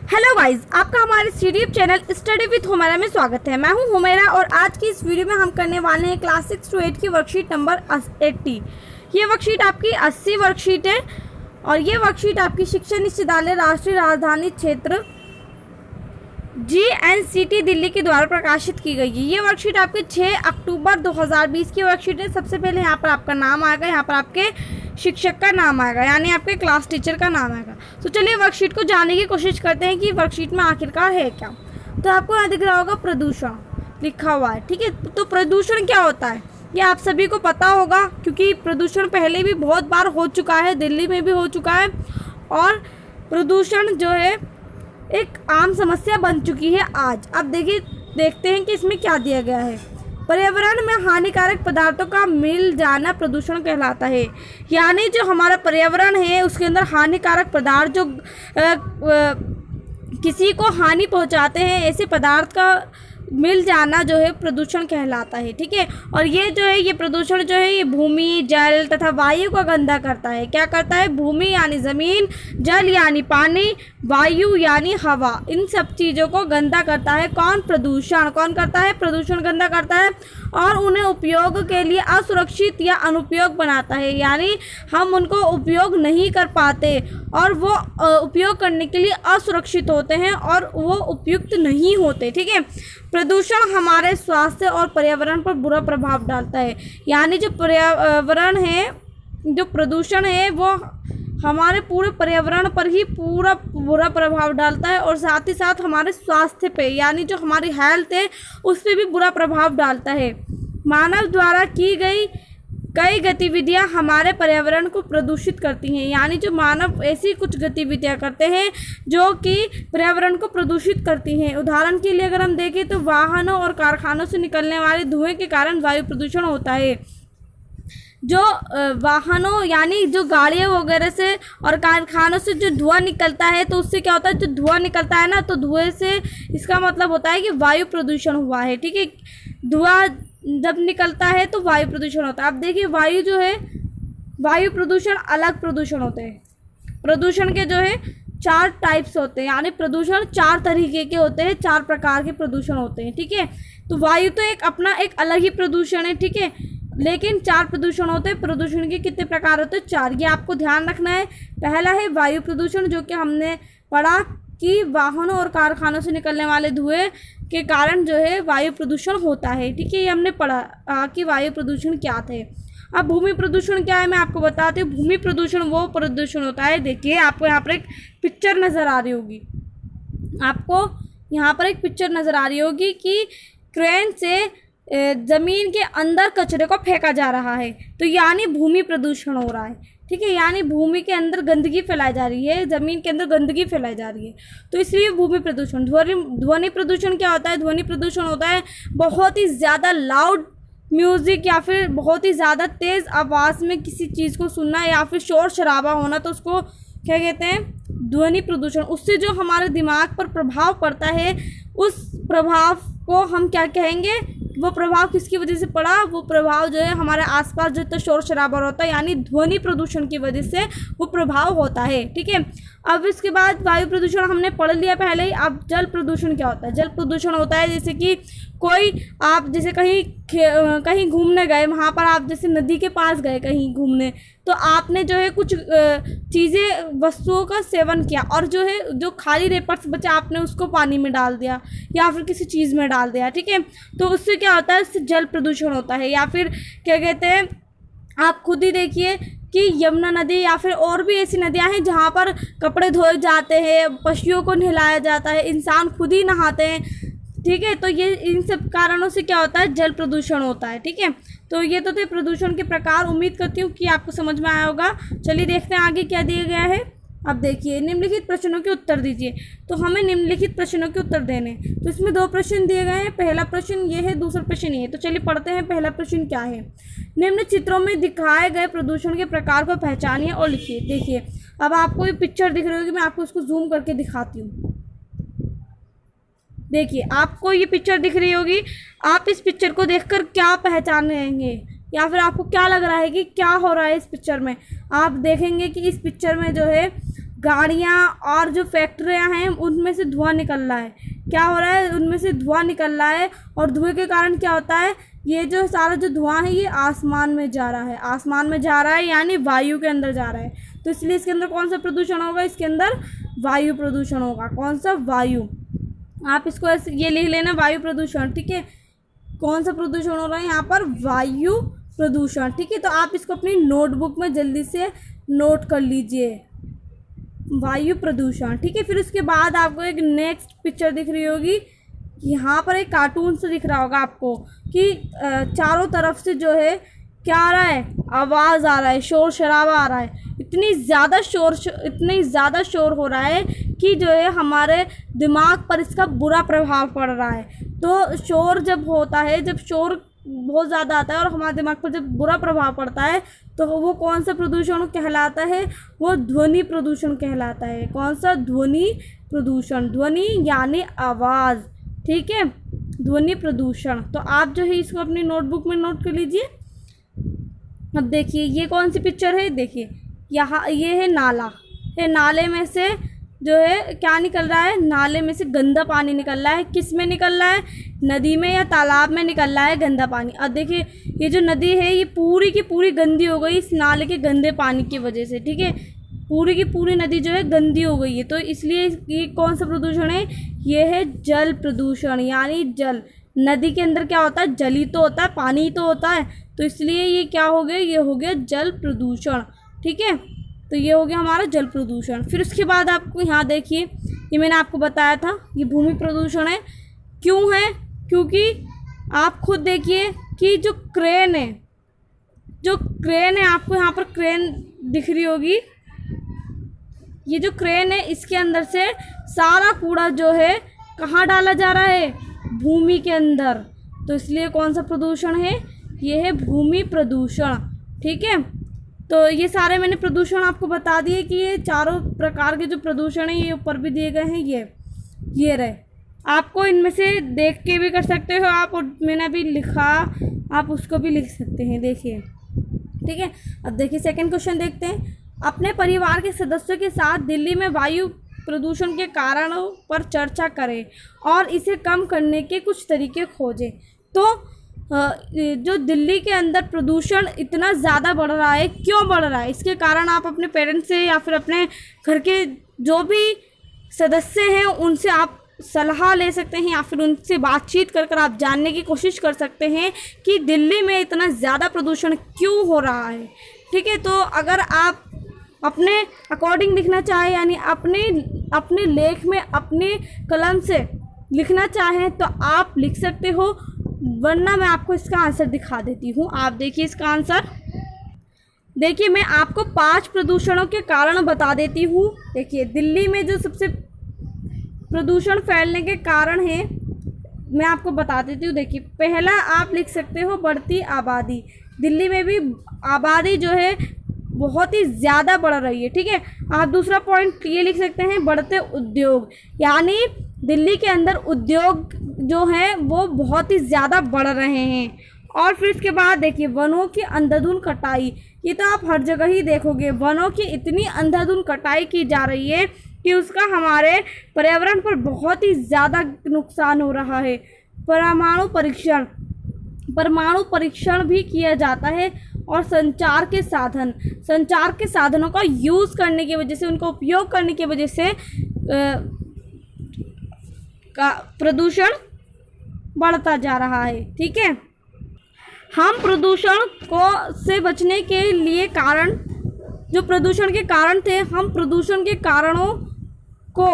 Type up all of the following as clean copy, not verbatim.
Hello guys, आपका हमारे YouTube channel study with Humaira में स्वागत है। मैं हूं हुमैरा और आज की इस वीडियो में हम करने वाले हैं क्लास 6 to 8 की वर्कशीट नंबर 80। ये वर्कशीट आपकी 80 वर्कशीट है और ये वर्कशीट आपकी शिक्षा निदेशालय राष्ट्रीय राजधानी क्षेत्र GNCT दिल्ली के द्वारा प्रकाशित की गई है। ये वर्कशीट आपके 6 अक्टूबर 2020 की वर्कशीट है। सबसे पहले यहाँ पर आपका नाम आएगा, यहाँ पर आपके शिक्षक का नाम आएगा, यानी आपके क्लास टीचर का नाम आएगा। तो चलिए वर्कशीट को जानने की कोशिश करते हैं कि वर्कशीट में आखिरकार है क्या। तो आपको यहाँ दिख रहा होगा प्रदूषण लिखा हुआ है, ठीक है। तो प्रदूषण क्या होता है ये आप सभी को पता होगा, क्योंकि प्रदूषण पहले भी बहुत बार हो चुका है, दिल्ली में भी हो चुका है और प्रदूषण जो है एक आम समस्या बन चुकी है आज। अब देखते हैं कि इसमें क्या दिया गया है। पर्यावरण में हानिकारक पदार्थों का मिल जाना प्रदूषण कहलाता है। यानी जो हमारा पर्यावरण है उसके अंदर हानिकारक पदार्थ जो किसी को हानि पहुंचाते हैं, ऐसे पदार्थ का मिल जाना जो है प्रदूषण कहलाता है, ठीक है। और ये जो है ये प्रदूषण जो है ये भूमि, जल तथा वायु को गंदा करता है। क्या करता है? भूमि यानी ज़मीन, जल यानी पानी, वायु यानी हवा, इन सब चीज़ों को गंदा करता है। कौन? प्रदूषण। कौन करता है? प्रदूषण गंदा करता है और उन्हें उपयोग के लिए असुरक्षित या अनुपयोग बनाता है। यानी हम उनको उपयोग नहीं कर पाते और वो उपयोग करने के लिए असुरक्षित होते हैं और वो उपयुक्त नहीं होते, ठीक है। प्रदूषण हमारे स्वास्थ्य और पर्यावरण पर बुरा प्रभाव डालता है। यानी जो पर्यावरण है, जो प्रदूषण है वो हमारे पूरे पर्यावरण पर ही पूरा बुरा प्रभाव डालता है और साथ ही साथ हमारे स्वास्थ्य पे, यानी जो हमारी हेल्थ है उस पर भी बुरा प्रभाव डालता है। मानव द्वारा की गई कई गतिविधियां हमारे पर्यावरण को प्रदूषित करती हैं। यानी जो मानव ऐसी कुछ गतिविधियां करते हैं जो कि पर्यावरण को प्रदूषित करती हैं। उदाहरण के लिए अगर हम देखें तो वाहनों और कारखानों से निकलने वाले धुएं के कारण वायु प्रदूषण होता है। जो वाहनों यानी जो गाड़ियों वगैरह से और कारखानों से जो धुआं निकलता है, तो उससे क्या होता है, जो धुआं निकलता है ना, तो धुएं से इसका मतलब होता है कि वायु प्रदूषण हुआ है, ठीक है। धुआं जब निकलता है तो वायु प्रदूषण होता है। अब देखिए वायु जो है, वायु प्रदूषण अलग प्रदूषण होते हैं। प्रदूषण के जो है 4 टाइप्स होते हैं, यानी प्रदूषण 4 तरीके के होते हैं, 4 प्रकार के प्रदूषण होते हैं, ठीक है। तो वायु तो एक अपना एक अलग ही प्रदूषण है, ठीक है, लेकिन 4 प्रदूषण होते हैं। प्रदूषण के कितने प्रकार होते हैं? 4। ये आपको ध्यान रखना है। पहला है वायु प्रदूषण, जो कि हमने पढ़ा कि वाहनों और कारखानों से निकलने वाले धुएं के कारण जो है वायु प्रदूषण होता है, ठीक है। ये हमने पढ़ा कि वायु प्रदूषण क्या थे। अब भूमि प्रदूषण क्या है मैं आपको बताती हूँ। भूमि प्रदूषण वो प्रदूषण होता है, देखिए आपको यहाँ पर एक पिक्चर नज़र आ रही होगी, आपको यहाँ पर एक पिक्चर नज़र आ रही होगी कि क्रेन से ज़मीन के अंदर कचरे को फेंका जा रहा है, तो यानी भूमि प्रदूषण हो रहा है, ठीक है। यानी भूमि के अंदर गंदगी फैलाई जा रही है, ज़मीन के अंदर गंदगी फैलाई जा रही है, तो इसलिए भूमि प्रदूषण। ध्वनि प्रदूषण क्या होता है? ध्वनि प्रदूषण होता है बहुत ही ज़्यादा लाउड म्यूज़िक या फिर बहुत ही ज़्यादा तेज़ आवाज़ में किसी चीज़ को सुनना या फिर शोर शराबा होना, तो उसको क्या कहते हैं? ध्वनि प्रदूषण। उससे जो हमारे दिमाग पर प्रभाव पड़ता है, उस प्रभाव को हम क्या कहेंगे? वो प्रभाव किसकी वजह से पड़ा? वो प्रभाव जो है हमारे आसपास जो तो शोर शराबा होता है, यानी ध्वनि प्रदूषण की वजह से वो प्रभाव होता है, ठीक है। अब इसके बाद वायु प्रदूषण हमने पढ़ लिया पहले ही। अब जल प्रदूषण क्या होता है? जल प्रदूषण होता है जैसे कि कोई आप जैसे कहीं घूमने गए, वहाँ पर आप जैसे नदी के पास गए कहीं घूमने, तो आपने जो है कुछ चीज़ें वस्तुओं का सेवन किया और जो है जो खाली रेपर्स बचा आपने उसको पानी में डाल दिया या फिर किसी चीज़ में डाल दिया, ठीक है। तो उससे क्या होता है? उससे जल प्रदूषण होता है। या फिर क्या कहते हैं, आप खुद ही देखिए कि यमुना नदी या फिर और भी ऐसी नदियां हैं जहां पर कपड़े धोए जाते हैं, पशुओं को नहलाया जाता है, इंसान खुद ही नहाते हैं, ठीक है। तो ये इन सब कारणों से क्या होता है? जल प्रदूषण होता है, ठीक है। तो ये तो थे प्रदूषण के प्रकार। उम्मीद करती हूँ कि आपको समझ में आया होगा। चलिए देखते हैं आगे क्या दिया गया है। अब देखिए निम्नलिखित प्रश्नों के उत्तर दीजिए। तो हमें निम्नलिखित प्रश्नों के उत्तर देने, तो इसमें 2 प्रश्न दिए गए हैं। पहला प्रश्न ये है, दूसरा प्रश्न ये है। तो चलिए पढ़ते हैं। पहला प्रश्न क्या है? निम्न चित्रों में दिखाए गए प्रदूषण के प्रकार को पहचानिए और लिखिए। देखिए अब आपको ये पिक्चर दिख रही होगी, मैं आपको इसको जूम करके दिखाती हूँ। देखिए आपको ये पिक्चर दिख रही होगी, आप इस पिक्चर को देखकर क्या पहचानेंगे या फिर आपको क्या लग रहा है कि क्या हो रहा है इस पिक्चर में? आप देखेंगे कि इस पिक्चर में जो है गाड़ियाँ और जो फैक्ट्रियाँ हैं उनमें से धुआं निकल रहा है। क्या हो रहा है, उनमें से धुआं निकल रहा है और धुएं के कारण क्या होता है, ये जो सारा जो धुआं है ये आसमान में जा रहा है, आसमान में जा रहा है यानी वायु के अंदर जा रहा है। तो इसलिए इसके अंदर कौन सा प्रदूषण होगा, इसके अंदर वायु प्रदूषण होगा। कौन सा, वायु। आप इसको ऐसे ये लिख लेना, वायु प्रदूषण, ठीक है। कौन सा प्रदूषण हो रहा है यहाँ पर, वायु प्रदूषण, ठीक है। तो आप इसको अपनी नोटबुक में जल्दी से नोट कर लीजिए, वायु प्रदूषण, ठीक है। फिर उसके बाद आपको एक नेक्स्ट पिक्चर दिख रही होगी, यहाँ पर एक कार्टून से दिख रहा होगा आपको कि चारों तरफ से जो है क्या आ रहा है, आवाज़ आ रहा है, शोर शराबा आ रहा है। इतनी ज़्यादा शोर हो रहा है कि जो है हमारे दिमाग पर इसका बुरा प्रभाव पड़ रहा है। तो शोर जब होता है, जब शोर बहुत ज़्यादा आता है और हमारे दिमाग पर जब बुरा प्रभाव पड़ता है तो वो कौन सा प्रदूषण कहलाता है, वो ध्वनि प्रदूषण कहलाता है। कौन सा, ध्वनि प्रदूषण, ध्वनि यानी आवाज़, ठीक है, ध्वनि प्रदूषण। तो आप जो है इसको अपनी नोटबुक में नोट कर लीजिए। अब देखिए ये कौन सी पिक्चर है, देखिए यहाँ ये है नाला, ये नाले में से जो है क्या निकल रहा है, नाले में से गंदा पानी निकल रहा है। किस में निकल रहा है, नदी में या तालाब में निकल रहा है गंदा पानी। अब देखिए ये जो नदी है ये पूरी की पूरी गंदी हो गई इस नाले के गंदे पानी की वजह से, ठीक है। पूरी की पूरी नदी जो है गंदी हो गई है। तो इसलिए ये कौन सा प्रदूषण है, ये है जल प्रदूषण, यानी जल। नदी के अंदर क्या होता है, जल ही तो होता है, पानी ही तो होता है। तो इसलिए ये क्या हो गया, ये हो गया जल प्रदूषण, ठीक है। तो ये हो गया हमारा जल प्रदूषण। फिर उसके बाद आपको यहाँ देखिए, ये मैंने आपको बताया था, ये भूमि प्रदूषण है। क्यों है, क्योंकि आप खुद देखिए कि जो क्रेन है, आपको यहाँ पर क्रेन दिख रही होगी, ये जो क्रेन है इसके अंदर से सारा कूड़ा जो है कहाँ डाला जा रहा है, भूमि के अंदर। तो इसलिए कौन सा प्रदूषण है, ये है भूमि प्रदूषण, ठीक है। तो ये सारे मैंने प्रदूषण आपको बता दिए कि ये चारों प्रकार के जो प्रदूषण हैं ये ऊपर भी दिए गए हैं, ये रहे। आपको इनमें से देख के भी कर सकते हो आप, और मैंने अभी लिखा आप उसको भी लिख सकते हैं, देखिए, ठीक है। अब देखिए सेकंड क्वेश्चन देखते हैं। अपने परिवार के सदस्यों के साथ दिल्ली में वायु प्रदूषण के कारणों पर चर्चा करें और इसे कम करने के कुछ तरीके खोजें। तो जो दिल्ली के अंदर प्रदूषण इतना ज़्यादा बढ़ रहा है, क्यों बढ़ रहा है, इसके कारण आप अपने पेरेंट्स से या फिर अपने घर के जो भी सदस्य हैं उनसे आप सलाह ले सकते हैं या फिर उनसे बातचीत कर कर आप जानने की कोशिश कर सकते हैं कि दिल्ली में इतना ज़्यादा प्रदूषण क्यों हो रहा है, ठीक है। तो अगर आप अपने अकॉर्डिंग लिखना चाहें, यानी अपने लेख में अपने कलम से लिखना चाहें तो आप लिख सकते हो, वरना मैं आपको इसका आंसर दिखा देती हूँ। आप देखिए इसका आंसर, देखिए मैं आपको 5 प्रदूषणों के कारण बता देती हूँ। देखिए दिल्ली में जो सबसे प्रदूषण फैलने के कारण है मैं आपको बता देती हूँ। देखिए पहला आप लिख सकते हो बढ़ती आबादी, दिल्ली में भी आबादी जो है बहुत ही ज़्यादा बढ़ रही है, ठीक है। आप दूसरा पॉइंट ये लिख सकते हैं बढ़ते उद्योग, यानी दिल्ली के अंदर उद्योग जो हैं वो बहुत ही ज़्यादा बढ़ रहे हैं। और फिर इसके बाद देखिए वनों की अंधाधुंध कटाई, ये तो आप हर जगह ही देखोगे, वनों की इतनी अंधाधुंध कटाई की जा रही है कि उसका हमारे पर्यावरण पर बहुत ही ज़्यादा नुकसान हो रहा है। परमाणु परीक्षण भी किया जाता है और संचार के साधनों का यूज़ करने की वजह से, उनका उपयोग करने की वजह से का प्रदूषण बढ़ता जा रहा है, ठीक है। हम प्रदूषण से बचने के लिए कारण, जो प्रदूषण के कारण थे, हम प्रदूषण के कारणों को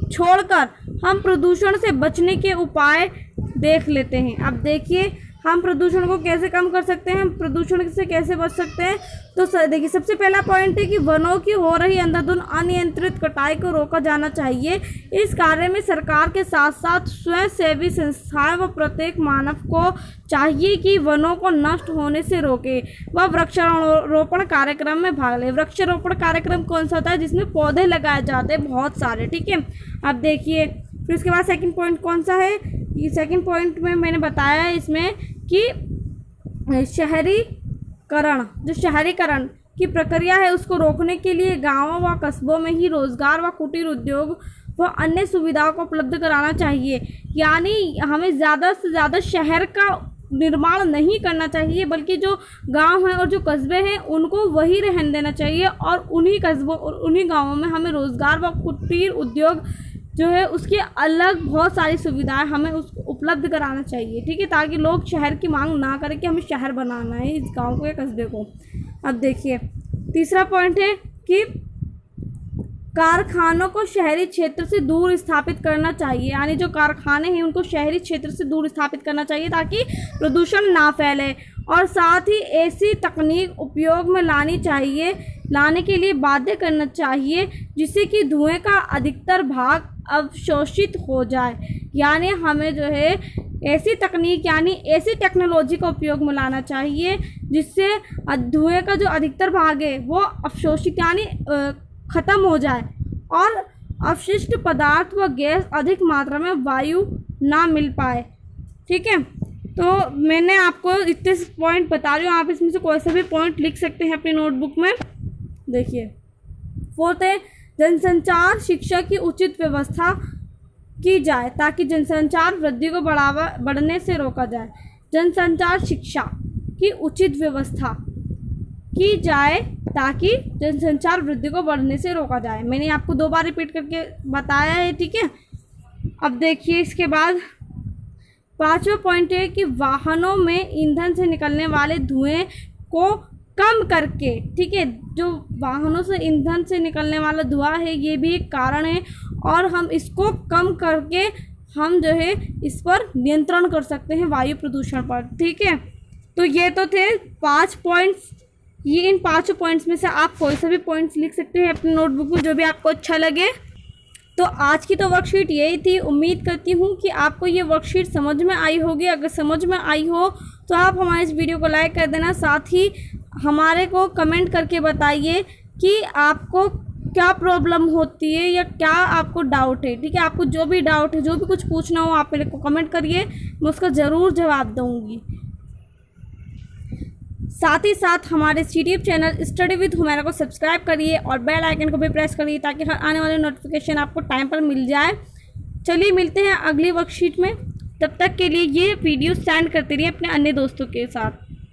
छोड़कर हम प्रदूषण से बचने के उपाय देख लेते हैं। अब देखिए हम प्रदूषण को कैसे कम कर सकते हैं, हम प्रदूषण से कैसे बच सकते हैं। तो देखिए सबसे पहला पॉइंट है कि वनों की हो रही अंधाधुंध अनियंत्रित कटाई को रोका जाना चाहिए। इस कार्य में सरकार के साथ साथ स्वयंसेवी संस्थाएं व प्रत्येक मानव को चाहिए कि वनों को नष्ट होने से रोके व वृक्षारोपण कार्यक्रम में भाग ले। वृक्षारोपण कार्यक्रम कौन सा होता है, जिसमें पौधे लगाए जाते हैं बहुत सारे, ठीक है। अब देखिए फिर उसके बाद सेकंड पॉइंट कौन सा है, ये सेकंड पॉइंट में मैंने बताया है इसमें कि शहरीकरण की प्रक्रिया है उसको रोकने के लिए गाँवों व कस्बों में ही रोजगार व कुटीर उद्योग व अन्य सुविधाओं को उपलब्ध कराना चाहिए। यानी हमें ज़्यादा से ज़्यादा शहर का निर्माण नहीं करना चाहिए, बल्कि जो गांव हैं और जो कस्बे हैं उनको वही रहने देना चाहिए, और उन्हीं कस्बों और उन्हीं गांवों में हमें रोज़गार व कुटीर उद्योग जो है उसकी अलग बहुत सारी सुविधाएं हमें उसको उपलब्ध कराना चाहिए, ठीक है, ताकि लोग शहर की मांग ना करें कि हमें शहर बनाना है इस गांव को या कस्बे को। अब देखिए तीसरा पॉइंट है कि कारखानों को शहरी क्षेत्र से दूर स्थापित करना चाहिए। यानी जो कारखाने हैं उनको शहरी क्षेत्र से दूर स्थापित करना चाहिए ताकि प्रदूषण ना फैले, और साथ ही ऐसी तकनीक उपयोग में लाने के लिए बाध्य करना चाहिए जिससे कि धुएं का अधिकतर भाग अवशोषित हो जाए। यानी हमें जो है ऐसी तकनीक यानी ऐसी टेक्नोलॉजी का उपयोग में लाना चाहिए जिससे धुएं का जो अधिकतर भाग है वो अवशोषित यानी ख़त्म हो जाए और अवशिष्ट पदार्थ व गैस अधिक मात्रा में वायु ना मिल पाए, ठीक है। तो मैंने आपको इतने पॉइंट बता रही हूँ, आप इसमें से कोई सा भी पॉइंट लिख सकते हैं अपनी नोटबुक में। देखिए फोर्थ है जनसंचार शिक्षा की उचित व्यवस्था की जाए ताकि जनसंचार वृद्धि को बढ़ने से रोका जाए। जनसंचार शिक्षा की उचित व्यवस्था की जाए ताकि जनसंचार वृद्धि को बढ़ने से रोका जाए। मैंने आपको 2 बार रिपीट करके बताया है, ठीक है। अब देखिए इसके बाद 5वां पॉइंट है कि वाहनों में ईंधन से निकलने वाले धुएं को कम करके, ठीक है, जो वाहनों से ईंधन से निकलने वाला धुआं है ये भी एक कारण है, और हम इसको कम करके हम जो है इस पर नियंत्रण कर सकते हैं वायु प्रदूषण पर, ठीक है। तो ये तो थे 5 पॉइंट्स। ये इन 5 पॉइंट्स में से आप कोई सा भी पॉइंट्स लिख सकते हैं अपनी नोटबुक में जो भी आपको अच्छा लगे। तो आज की तो वर्कशीट यही थी। उम्मीद करती हूँ कि आपको ये वर्कशीट समझ में आई होगी। अगर समझ में आई हो तो आप हमारे इस वीडियो को लाइक कर देना, साथ ही हमारे को कमेंट करके बताइए कि आपको क्या प्रॉब्लम होती है या क्या आपको डाउट है, ठीक है। आपको जो भी डाउट है, जो भी कुछ पूछना हो आप मेरे को कमेंट करिए, मैं उसका ज़रूर जवाब दूँगी। साथ ही साथ हमारे YouTube channel study with Humaira को सब्सक्राइब करिए और बेल आइकन को भी प्रेस करिए ताकि हर आने वाले नोटिफिकेशन आपको टाइम पर मिल जाए। चलिए मिलते हैं अगली वर्कशीट में, तब तक के लिए ये वीडियो सेंड करते रहिए अपने अन्य दोस्तों के साथ।